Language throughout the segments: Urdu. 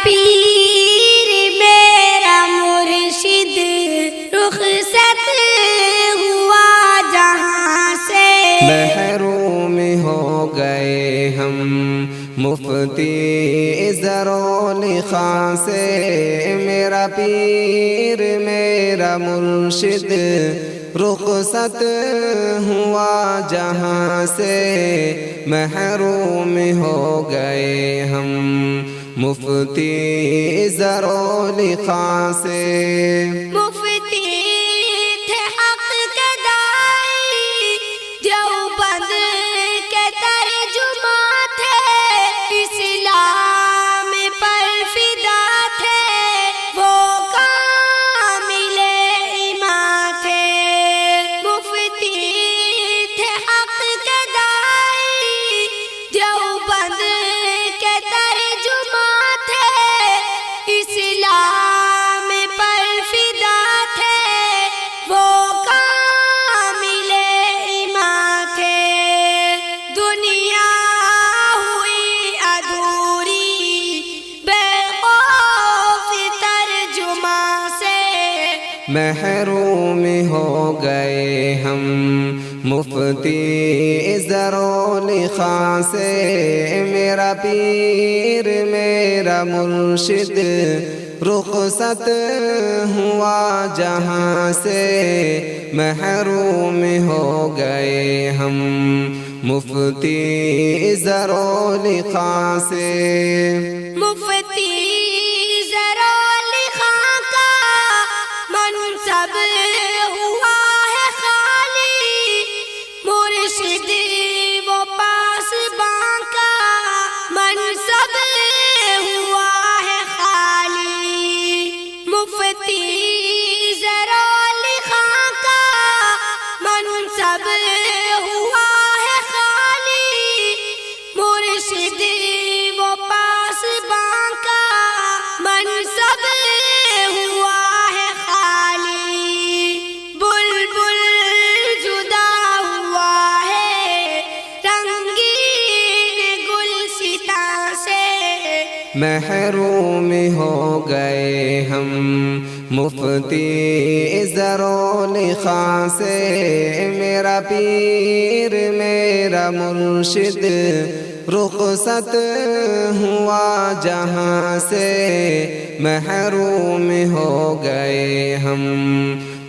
پیر میرا مرشد رخصت ہوا جہاں سے، محروم ہو گئے ہم مفتی زرعلی خان سے، میرا پیر میرا مرشد رخصت ہوا جہاں سے، محروم ہو گئے ہم مفتی زرعلی خان سے۔ مفتی تھے حق کے دائی، دیوبند کے ترجمہ تھے، اسلام پر فدا تھے، وہ کامل ایمان تھے۔ مفتی تھے حق کے دائی، دیوبند کے ترجمہ تھے، اسلام پر فدا تھے، وہ کامل ایمان تھے۔ دنیا ہوئی ادھوری بے خوف ترجمہ سے، محروم ہو گئے ہم مفتی زرعلی خان سے، میرا پیر میرا مرشد رخصت ہوا جہاں سے، محروم ہو گئے ہم مفتی زرعلی خان سے۔ مفتی زرعلی خان کا منصب ہوا ہے خالی، مرشد وہ پاسباں کا منصب ہوا ہے خالی۔ مفتی زرعلی خان کا منصب ہوا ہے خالی، مرشد وہ پاسباں کا منصب ہوا ہے خالی۔ بلبل جدا ہوا ہے رنگین گلستاں سے، محروم ہو گئے ہم مفتی زرعلی خان سے، میرا پیر میرا مرشد رخصت ہوا جہاں سے، محروم ہو گئے ہم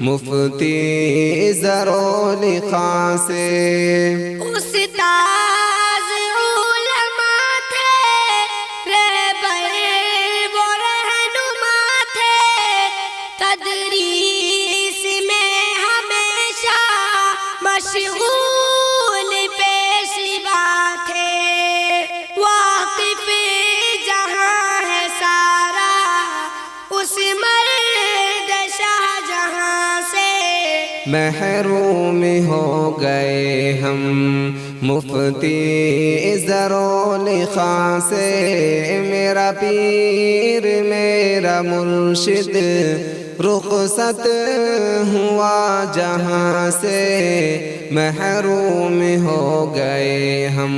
مفتی زرعلی خان سے۔ استاذ علماء تھے، رہبر وہ رہنما تھے، تدریس میں ہمیشہ مشغول پیشوا تھے، واقف جہاں ہے سارا اس مرد شاہ جہاں سے، محروم ہو گئے ہم مفتی زرعلی خان سے، میرا پیر میرا مرشد رخصت ہوا جہاں سے، محروم ہو گئے ہم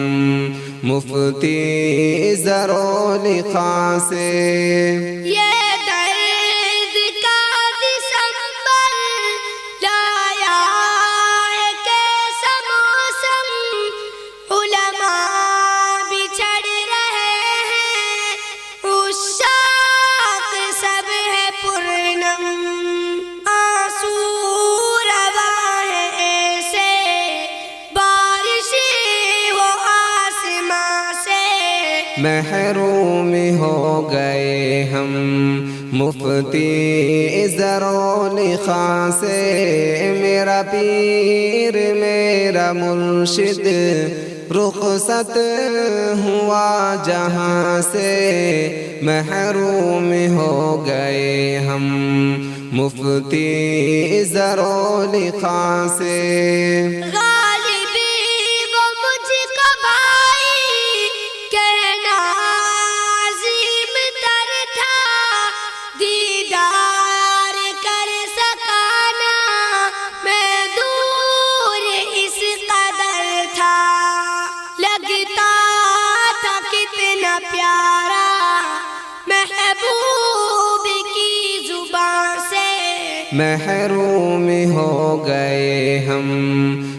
مفتی زرعلی خان سے۔ یہ درد کا دسمبر لایا ہے کیسا موسم، علماء بچھڑ رہے ہیں، عشاق سب ہے پرنم، آنسو روا ہے ایسے بارش ہو آسماں سے، محروم ہو گئے ہم مفتی زرعلی خان سے، میرا پیر میرا مرشد رخصت ہوا جہاں سے، محروم ہو گئے ہم مفتی زرعلی خان سے۔ غالبی وہ مجھ کو بھائی کہنا عظیم تر تھا، دیدار کر سکانا میں دور اس قدر تھا، لگتا تھا کتنا پیارا محبوب محروم ہو گئے ہم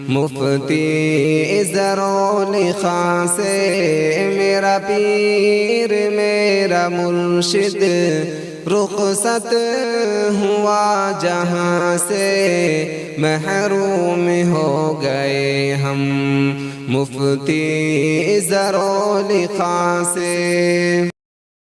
مفتی زرعلی خاں سے میرا پیر میرا مرشد رخصت ہوا جہاں سے محروم ہو گئے ہم مفتی زرعلی خاں سے